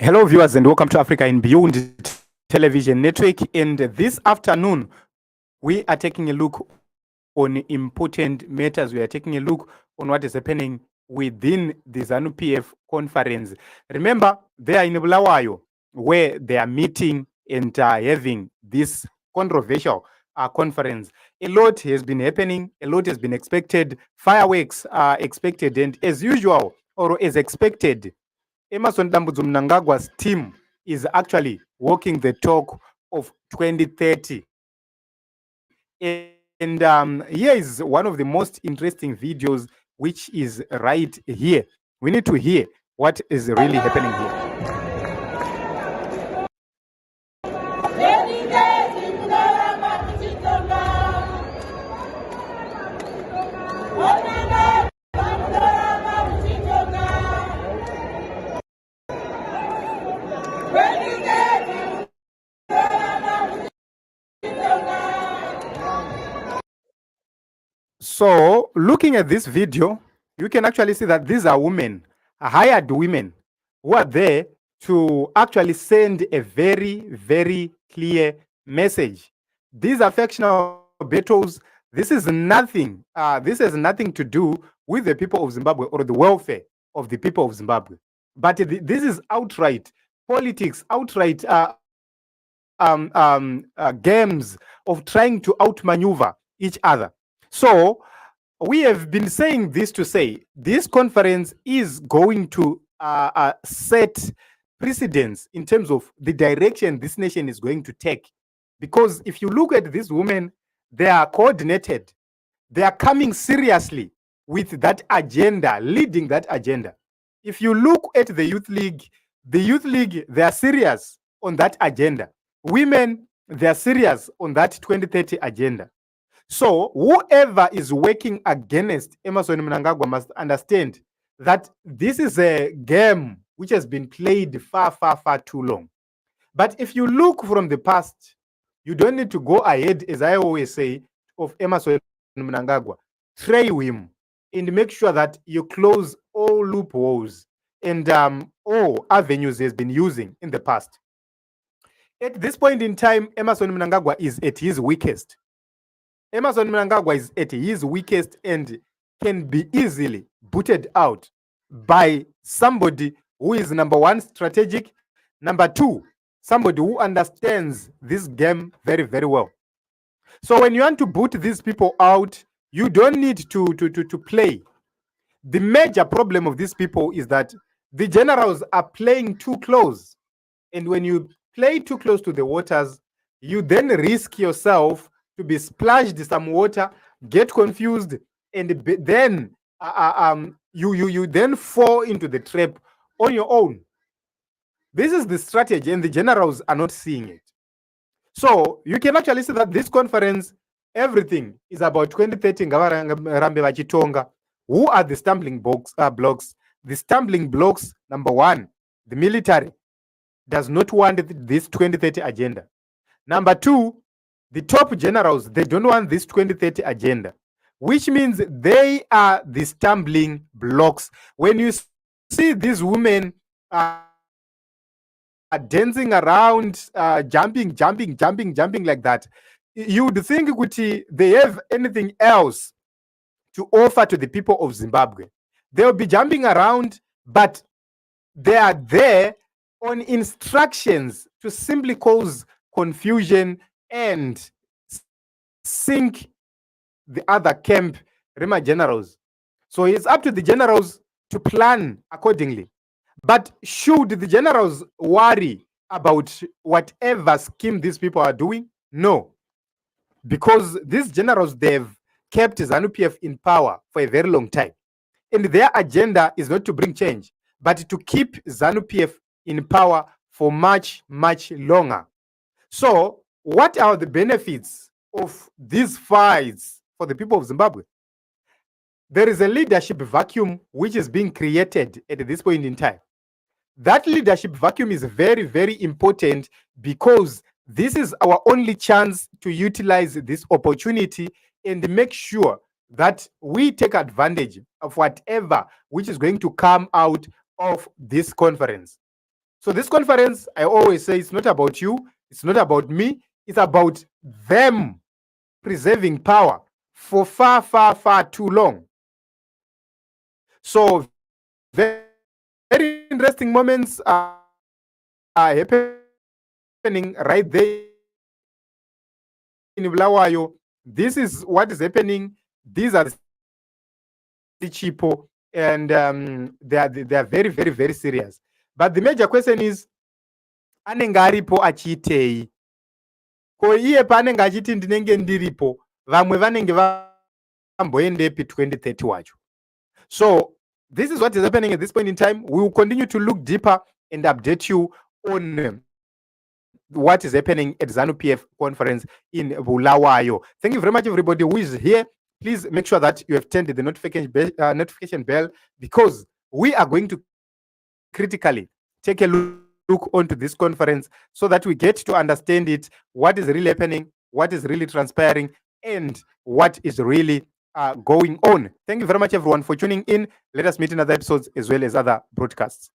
Hello, viewers, and welcome to Africa and Beyond Television Network. And this afternoon, we are taking a look on important matters. We are taking a look on what is happening within the ZANU PF conference. Remember, they are in Bulawayo, where they are meeting and having this controversial conference. A lot has been happening, a lot has been expected. Fireworks are expected, and as usual, or as expected, Mnangagwa's team is actually walking the talk of 2030. And here is one of the most interesting videos, which is right here. We need to hear what is really happening here. So, looking at this video, you can actually see that these are women, hired women, who are there to actually send a very, very clear message. These are factional battles. This is nothing. This has nothing to do with the people of Zimbabwe or the welfare of the people of Zimbabwe. But this is outright politics, outright games of trying to outmaneuver each other. So we have been saying this to say this conference is going to set precedence in terms of the direction this nation is going to take. Because if you look at these women, they are coordinated. They are coming seriously with that agenda, leading that agenda. If you look at the Youth League, they are serious on that agenda. Women, they are serious on that 2030 agenda. So whoever is working against Emmerson Mnangagwa must understand that this is a game which has been played far, far, far too long. But if you look from the past, you don't need to go ahead, as I always say, of Emmerson Mnangagwa. Trail him and make sure that you close all loopholes and all avenues he has been using in the past. At this point in time, Emmerson Mnangagwa is at his weakest. Emmerson Mnangagwa is at his weakest and can be easily booted out by somebody who is, number one, strategic, number two, somebody who understands this game very, very well. So when you want to boot these people out, you don't need to play. The major problem of these people is that the generals are playing too close. And when you play too close to the waters, you then risk yourself to be splashed some water, get confused, and then you then fall into the trap on your own. This is the strategy, and the generals are not seeing it. So you can actually see that this conference, everything is about 2030. Who are the stumbling blocks? The stumbling blocks, number one, the military does not want this 2030 agenda. Number two, the top generals, they don't want this 2030 agenda, which means they are the stumbling blocks. When you see these women dancing around, jumping like that, you would think they have anything else to offer to the people of Zimbabwe. They'll be jumping around, but they are there on instructions to simply cause confusion and sink the other camp, Rema generals. So it's up to the generals to plan accordingly. But should the generals worry about whatever scheme these people are doing? No. Because these generals, they've kept ZANU PF in power for a very long time. And their agenda is not to bring change, but to keep ZANU PF in power for much, much longer. So what are the benefits of these fights for the people of Zimbabwe? There is a leadership vacuum which is being created at this point in time. That leadership vacuum is very, very important because this is our only chance to utilize this opportunity and make sure that we take advantage of whatever which is going to come out of this conference. So this conference, I always say, it's not about you, it's not about me, it's about them preserving power for far, far, far too long. So very interesting moments are happening right there in Bulawayo. This is what is happening. These are the cheapo, and they are very, very, very serious. But the major question is, anenge aripo achiitei? Ko iye paanenge achiti ndinenge ndiripo, vamwe vanenge vamboendepi 2030 wacho. So this is what is happening at this point in time. We will continue to look deeper and update you on what is happening at ZANU PF conference in Bulawayo. Thank you very much, everybody who is here. Please make sure that you have turned the notification bell, because we are going to critically take a look onto this conference so that we get to understand it, what is really happening, what is really transpiring, and what is really going on. Thank you very much, everyone, for tuning in. Let us meet in other episodes as well as other broadcasts.